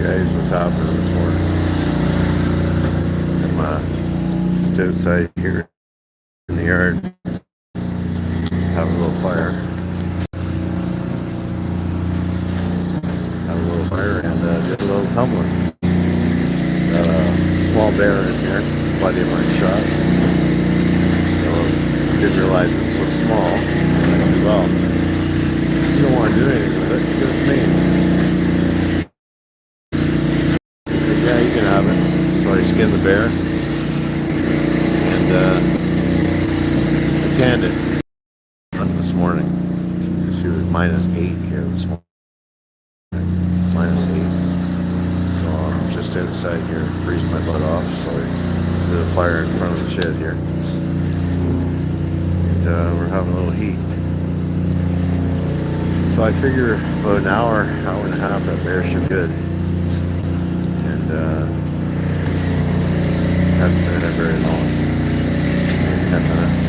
guys, what's happening this morning? I'm just outside here in the yard, having a little fire. And did a little tumbling. Got a small bear in here, buddy of mine shot. So didn't realize it was so small. And I said, well, you don't want to do anything with it, give it to me. He said, yeah, you can have it. So I skinned the bear and I tanned it this morning. She was -8 here this morning. -8. So I'm just outside here freezing my butt off. So I did a fire in front of the shed here. And we're having a little heat. So I figure about an hour and a half that bear should be good. And it hasn't been there very long. Maybe 10 minutes.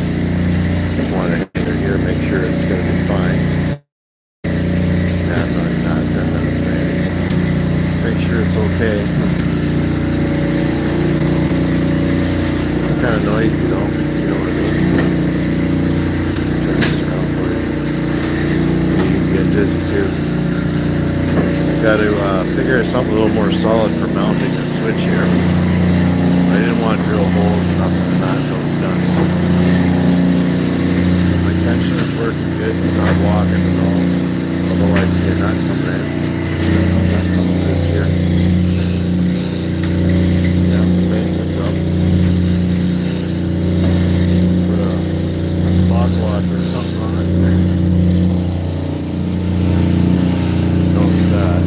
Just wanted to hang it here, make sure it's going to be fine. Yeah, not 10 minutes maybe. Make sure it's okay. It's kind of noisy though, you know what I mean? Turn this around for you. You can get dizzy too. I got to figure out something a little more solid for mounting the switch here. I didn't want to drill holes, nothing in that until it's done. My tension is working good, not walking at all. Although I see a nut coming in. Not coming this here. Yeah, tighten this up. Put a lock washer or something on it. Notice that.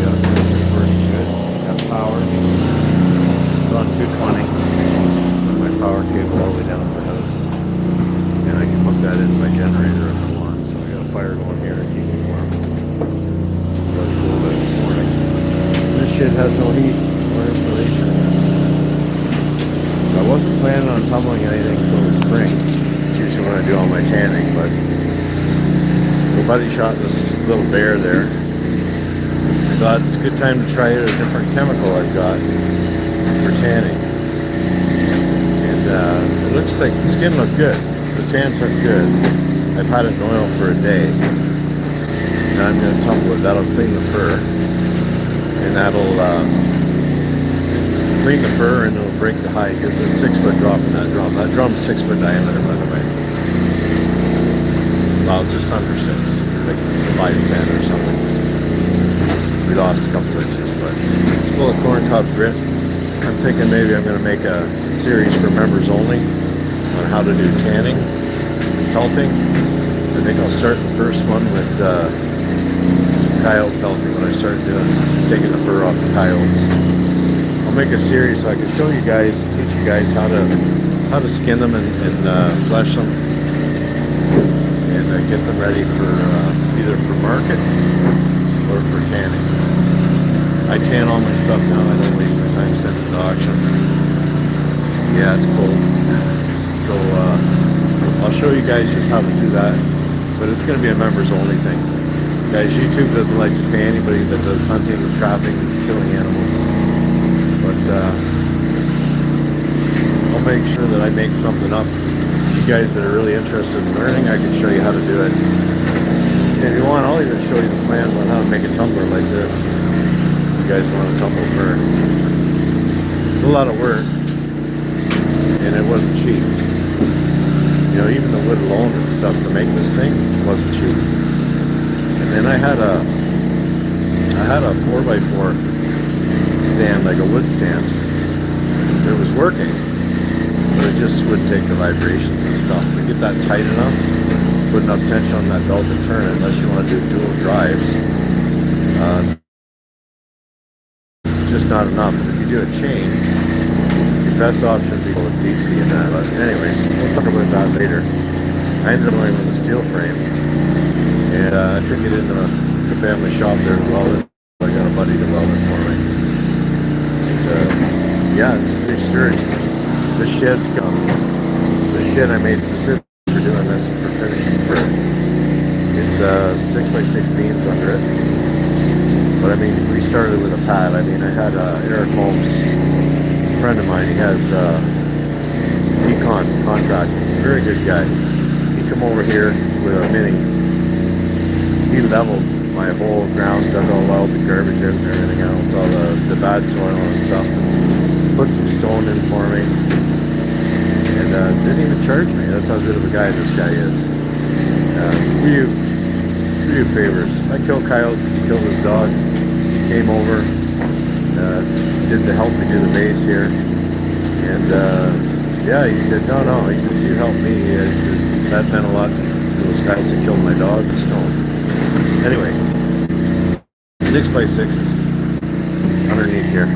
Yeah, it's working good. Got power. It's on 220. My power cable all the way down to the house. And I can hook that into my generator if I want. So I got a fire going here to keep me warm. It's really cool this morning. This shit has no heat or insulation. So I wasn't planning on tumbling anything until the spring. Usually when I do all my tanning, but my buddy shot this little bear there. I thought it's a good time to try out a different chemical I've got for tanning. And it looks like the skin looked good. The tan took good. I've had it in oil for a day. Now I'm going to tumble it. That'll clean the fur. And that'll clean the fur and it'll break the hide. There's a 6-foot drop in that drum. That drum's 6-foot diameter, by the way. Well, just under 6. Like 5'10" or something. We lost a couple inches, but it's full of corncob grit. I'm thinking maybe I'm going to make a series for members only on how to do tanning and pelting. I think I'll start the first one with coyote pelting when I start taking the fur off the coyotes. I'll make a series so I can show you guys, teach you guys how to skin them and flesh them and get them ready for either for market or for tanning. I tan all my stuff now. I don't waste my time sending it to auction. Yeah, it's cold. So I'll show you guys just how to do that, but it's going to be a members only thing. Guys, YouTube doesn't like to pay anybody that does hunting and trapping and killing animals, but I'll make sure that I make something up. You guys that are really interested in learning, I can show you how to do it. And if you want, I'll even show you the plans on how to make a tumbler like this. If you guys want a tumble fur. It's a lot of work, and it wasn't cheap. You know, even the wood alone and stuff to make this thing wasn't cheap. And then I had a 4x4 stand, like a wood stand. It was working, but it just wouldn't take the vibrations and stuff. To get that tight enough, put enough tension on that belt to turn it, unless you want to do dual drives. Just not enough. And if you do a chain, the best option would be with DC and that. But anyways, we'll talk about that later. I ended up going with a steel frame, and I took it into the family shop there to weld it. I got a buddy to weld it for me. And yeah, it's pretty sturdy. This shed's come. The shed I made specifically for doing this and for finishing fur. It's 6x6 beams under it. But I mean, we started with a pad. I mean, I had Eric Holmes, a friend of mine. He has econ contract. Very good guy. He come over here with a mini. He leveled my whole ground, dug all out the garbage out and everything else, all the bad soil and stuff, and put some stone in for me. And didn't even charge me. That's how good of a guy this guy is. Few favors. I killed Coyote, killed his dog. He came over, did the help me do the base here, and yeah, he said, no, he said, you helped me. He said, that meant a lot to those guys that killed my dog, the stone. Anyway, 6x6s underneath here.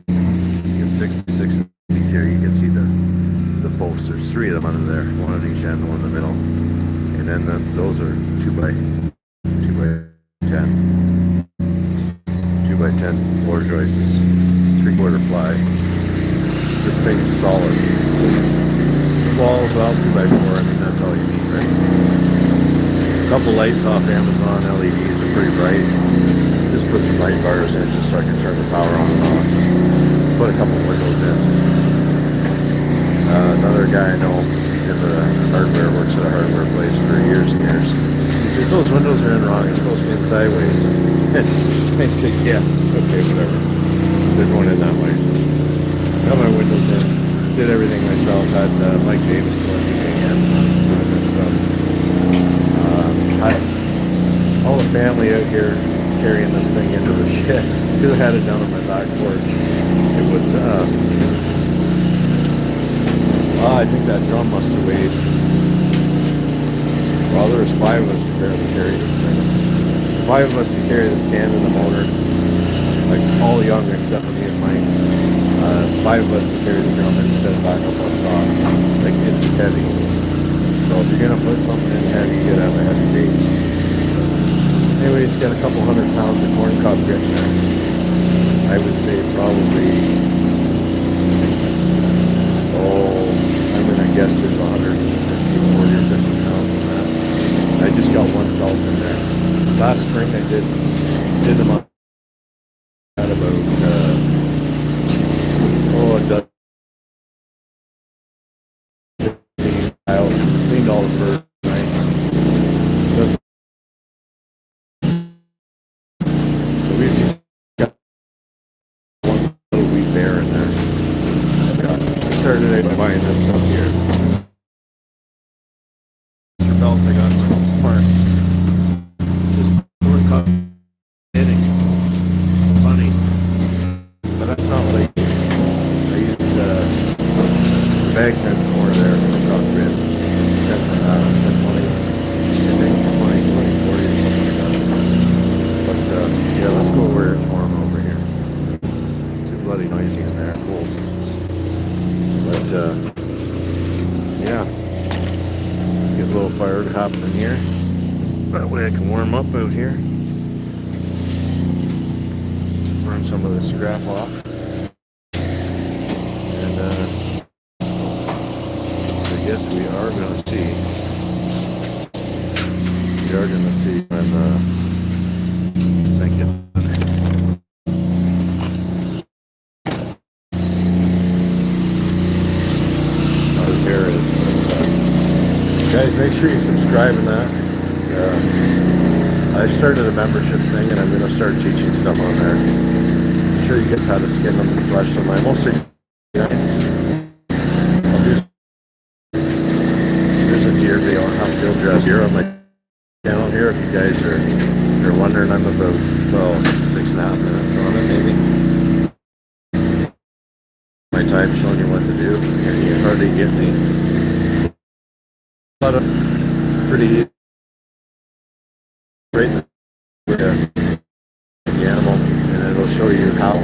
You get 6x6s underneath here. You can see the posts. There's 3 of them under there, one at each end, one in the middle, and then those are 2x10 floor joists, 3/4 ply. This thing's solid. Walls out 2x4. I mean, that's all you need, right? A couple lights off Amazon LEDs are pretty bright. Just put some light bars in just so I can turn the power on and off. Put a couple windows in. Another guy I know in the hardware, works at a hardware place for years and years. He says, those windows are in wrong. It's supposed to be in sideways. I said, yeah, okay, whatever. They're going in that way. Got my windows in. Did everything myself. Had Mike Davis go everything in. And stuff. All the family out here carrying this thing into the shed. Could have had it down on my back porch. It was, I think that drum must have weighed. Well, there was 5 of us to barely carry this thing. 5 of us to carry the stand and the motor. Like, all young except for me and Mike. 5 of us to carry the drum and set it back up on top. Like, it's heavy. So if you're gonna put something in heavy, you gotta have a heavy base. Anyway, it's got a couple 100 pounds of corn cob grit in there. I would say probably, I'm gonna guess there's 150, 40 or 50 pounds in that. I just got one belt in there. Last spring I did them on, had about, a dozen. Cleaned all the fur nice. So we've just got one little wee bear in there. I started out by buying this stuff here. These are belts I got in my own park. Just corn cob knitting. Funny. But that's not what I used. I used the bag fence corner there, corn cob grit. 10, 20, I think 20, 40 or something like that. But yeah, let's go where it's warm over here. It's too bloody noisy in there, cold. But yeah, get a little fire happening here. That way I can warm up out here. Burn some of the scrap off. And I guess we are going to see. We are going to see when this thing gets done. How the hair is. Guys, make sure you subscribe in that. I started a membership thing and I'm going to start teaching stuff on there. I'm sure you guys how to skin them and flesh them. I mostly I'll do. There's a deer video on how to field dress here on my channel here. If you guys are wondering, I'm about 6.5 minutes on it maybe. My time showing you what to do. And you hardly get me. A lot of pretty right with the animal, and it'll show you how.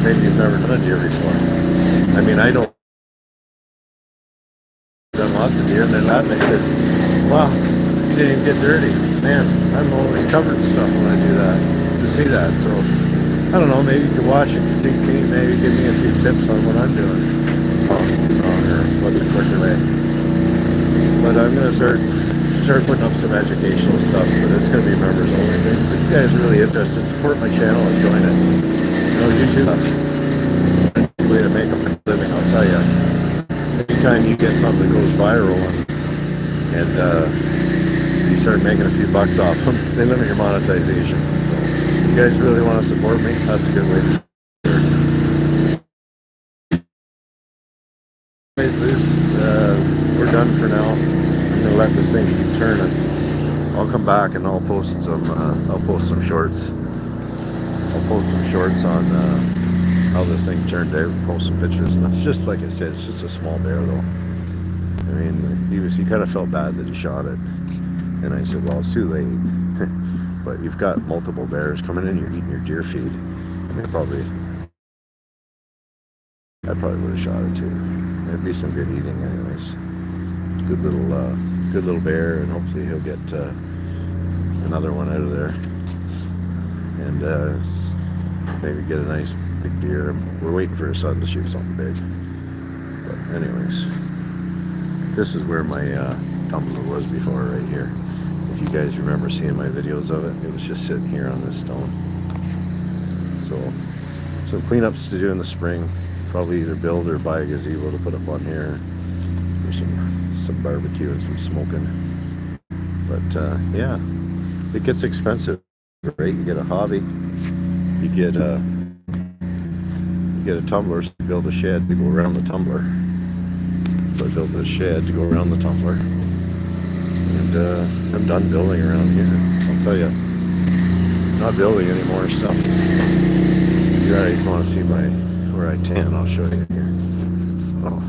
Maybe you've never done a deer before. I mean, I don't. Done lots of deer, and then that makes it, wow, you didn't even get dirty. Man, I'm always covered in stuff when I do that, to see that. So, I don't know, maybe you could watch it, critique me, maybe give me a few tips on what I'm doing. Or what's a quicker way. But I'm going to start start putting up some educational stuff, but it's going to be members only things. So if you guys are really interested, support my channel and join it. You know, YouTube is a way to make a living, I'll tell you. Anytime you get something that goes viral and you start making a few bucks off them, they limit your monetization. So if you guys really want to support me, that's a good way to do it. We're done for now. I'm gonna let this thing keep turning. I'll come back and I'll post some shorts. I'll post some shorts on how this thing turned out. Post some pictures, and it's just like I said, it's just a small bear though. I mean, he kind of felt bad that he shot it, and I said, well, it's too late. But you've got multiple bears coming in. You're eating your deer feed. I probably would have shot it too. It'd be some good eating, anyways. Good little bear, and hopefully he'll get another one out of there, and maybe get a nice big deer. We're waiting for his son to shoot something big. But anyways, this is where my tumbler was before, right here. If you guys remember seeing my videos of it, it was just sitting here on this stone. So some cleanups to do in the spring. Probably either build or buy a gazebo to put up on here for some barbecue and some smoking. But yeah, it gets expensive, right? You get a hobby, you get a tumbler to build a shed to go around the tumbler. So I built this shed to go around the tumbler, and I'm done building around here. I'll tell you, I'm not building any more stuff. If you guys want to see where I tan, I'll show you here. Oh,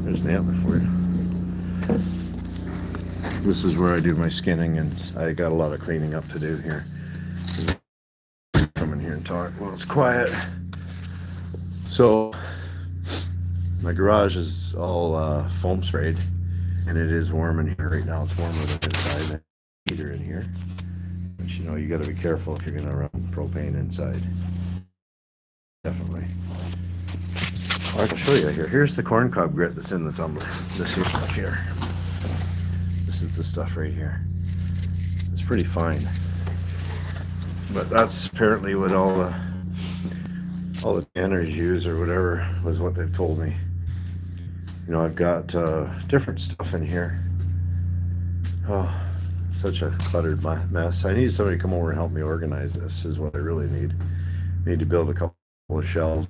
there's an antler for you. This is where I do my skinning, and I got a lot of cleaning up to do here. Come in here and talk. Well, it's quiet. So my garage is all foam sprayed, and it is warm in here right now. It's warmer than inside. The heater in here, but you know, you got to be careful if you're going to run propane inside. Definitely. I can show you here. Here's the corncob grit that's in the tumbler. This here stuff here. This is the stuff right here. It's pretty fine, but that's apparently what all the tanners use, or whatever was what they've told me. You know, I've got different stuff in here. Oh, such a cluttered mess. I need somebody to come over and help me organize this, is what I really need. I need to build a couple of shelves,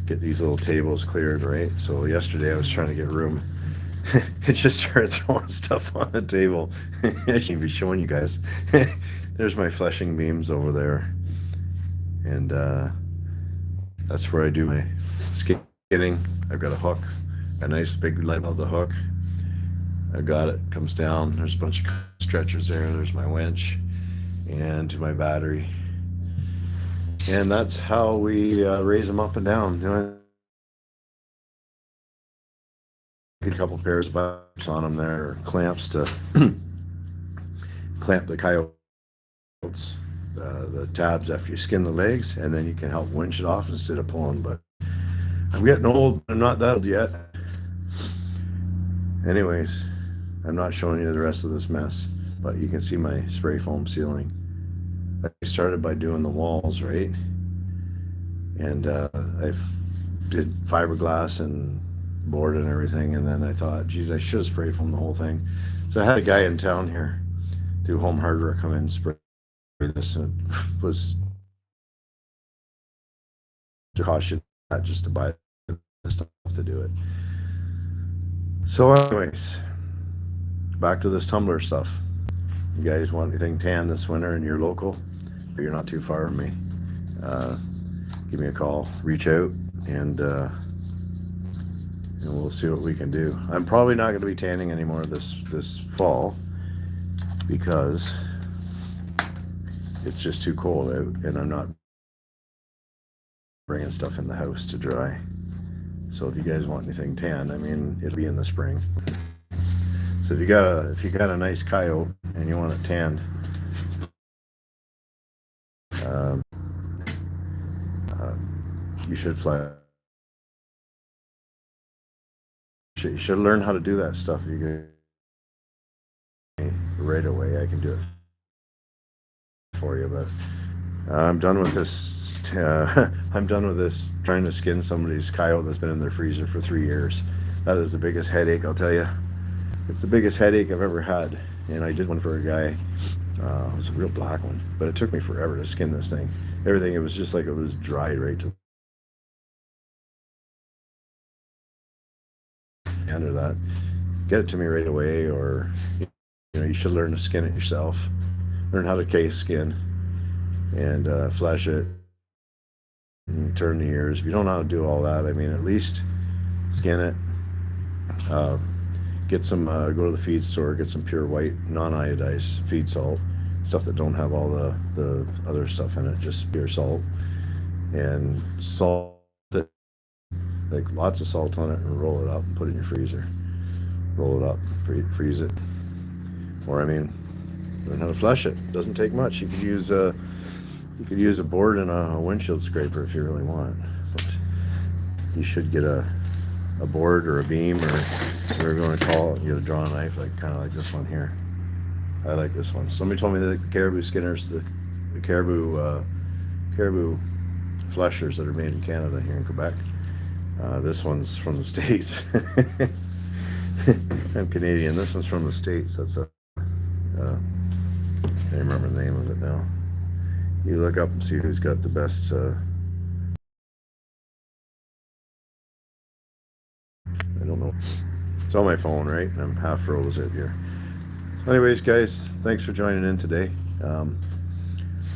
get these little tables cleared, right? So yesterday I was trying to get room. It just started throwing stuff on the table. I shouldn't even be showing you guys. There's my fleshing beams over there, and that's where I do my skidding. I've got a hook, a nice big light of the hook. I got it, comes down. There's a bunch of stretchers there. There's my winch and my battery, and that's how we raise them up and down. You know, a couple pairs of vibes on them there, or clamps to clamp the coyotes, the tabs after you skin the legs, and then you can help winch it off instead of pulling. But I'm getting old. I'm not that old yet. Anyways, I'm not showing you the rest of this mess, but you can see my spray foam ceiling. I started by doing the walls, right? And I did fiberglass and board and everything, and then I thought, geez, I should have spray foamed the whole thing. So I had a guy in town here through Home Hardware come in and spray this, and it was caution just to buy the stuff to do it. So anyways, back to this tumbler stuff. You guys want anything tan this winter and you're local, or you're not too far from me, give me a call, reach out, and we'll see what we can do. I'm probably not going to be tanning anymore this fall, because it's just too cold out, and I'm not bringing stuff in the house to dry. So if you guys want anything tan, I mean, it'll be in the spring. So if you got a nice coyote and you want it tanned, you should fly You should learn how to do that stuff. You can right away. I can do it for you, but I'm done with this. I'm done with this trying to skin somebody's coyote that's been in their freezer for 3 years. That is the biggest headache, I'll tell you. It's the biggest headache I've ever had. And I did one for a guy. It was a real black one, but it took me forever to skin this thing. Everything, it was just like it was dry right to the end of that. Get it to me right away, or you should learn to skin it yourself. Learn how to case skin and flesh it and turn the ears. If you don't know how to do all that, I mean, at least skin it. Get some, go to the feed store, get some pure white, non-iodized feed salt, stuff that don't have all the other stuff in it, just pure salt, and salt it, like lots of salt on it, and roll it up and put it in your freezer. Roll it up, freeze it. Or, I mean, learn how to flesh it. Doesn't take much. You could use a board and a windshield scraper if you really want, but you should get a board or a beam or whatever you want to call it. You get a draw knife, like kind of like this one here. I like this one. Somebody told me that the caribou skinners, the caribou fleshers that are made in Canada here in Quebec. This one's from the States. I'm Canadian. This one's from the States. That's a I can't remember the name of it now. You look up and see who's got the best. I don't know. It's on my phone, right? I'm half froze it here. So anyways, guys, thanks for joining in today.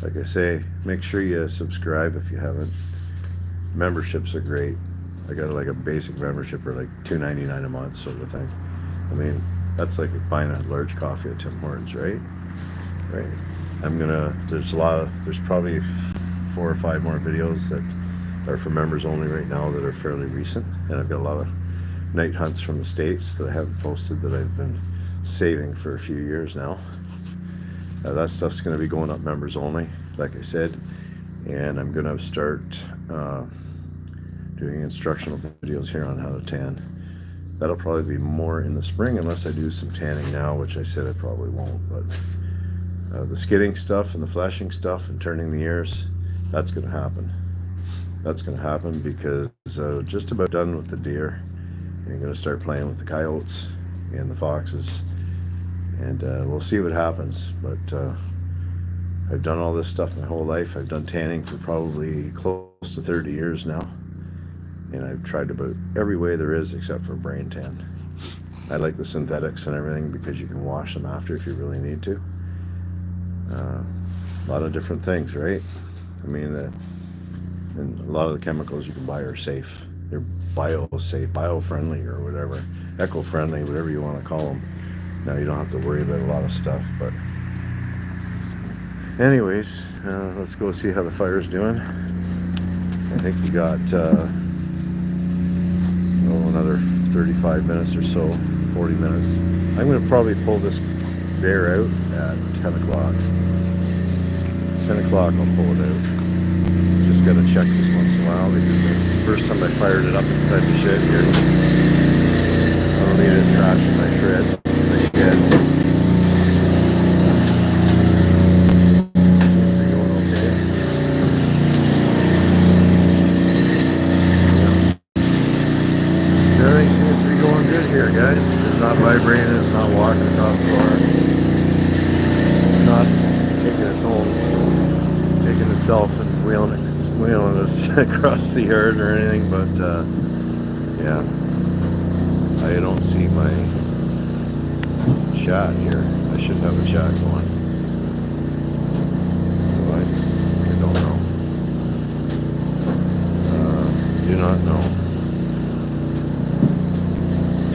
Like I say, make sure you subscribe if you haven't. Memberships are great. I got like a basic membership for like $2.99 a month, sort of thing. I mean, that's like buying a large coffee at Tim Hortons, right? Right. There's probably 4 or 5 more videos that are for members only right now that are fairly recent, and I've got a lot of night hunts from the States that I haven't posted that I've been saving for a few years now. That stuff's going to be going up members only, like I said, and I'm going to start doing instructional videos here on how to tan. That'll probably be more in the spring unless I do some tanning now, which I said I probably won't, but the skidding stuff and the flashing stuff and turning the ears, that's going to happen. That's going to happen because just about done with the deer. And I'm going to start playing with the coyotes and the foxes, and we'll see what happens. But I've done all this stuff my whole life. I've done tanning for probably close to 30 years now, and I've tried about every way there is except for brain tan. I like the synthetics and everything because you can wash them after if you really need to. A lot of different things, right? I mean, and a lot of the chemicals you can buy are safe. They're bio-safe, bio-friendly, or whatever, eco-friendly, whatever you want to call them. Now you don't have to worry about a lot of stuff. But anyways, let's go see how the fire's doing. I think we got another 35 minutes or so, 40 minutes. I'm going to probably pull this bear out at 10 o'clock. 10 o'clock I'll pull it out. Just got to check this once in a while because it's the first time I fired it up inside the shed here. I don't need it trashing my shed. Going okay. Everything seems to be going good here, guys. It's not vibrating, it's not walking across the floor. It's not taking its own, taking itself and wheeling us across the yard or anything, but yeah, I don't see my shot here. I should have a shot going. So I don't know. Do not know.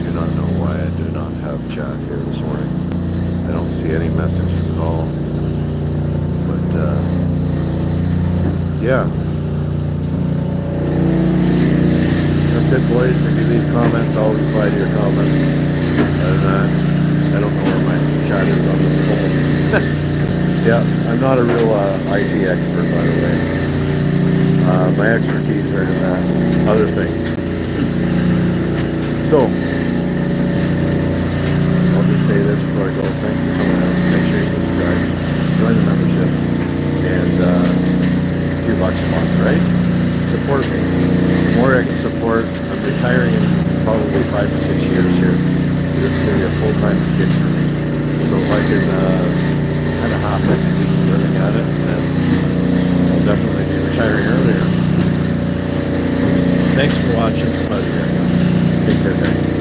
Do not know why I do not have chat here this morning. I don't see any messages at all. But yeah. That's it, boys. If you leave comments, I'll reply to your comments. Other than that, I don't know where my chat is on this phone. Yeah, I'm not a real IT expert, by the way. My expertise are in other things. So, So thanks for coming out. Make sure you subscribe. Join the membership. And a few bucks a month, right? Support me. The more I can support, I'm retiring in probably 5 to 6 years here. This is going to be a full-time gig for me. So if I can kind of hop in and do some living at it, then I'll definitely be retiring earlier. Thanks for watching. Take care, guys.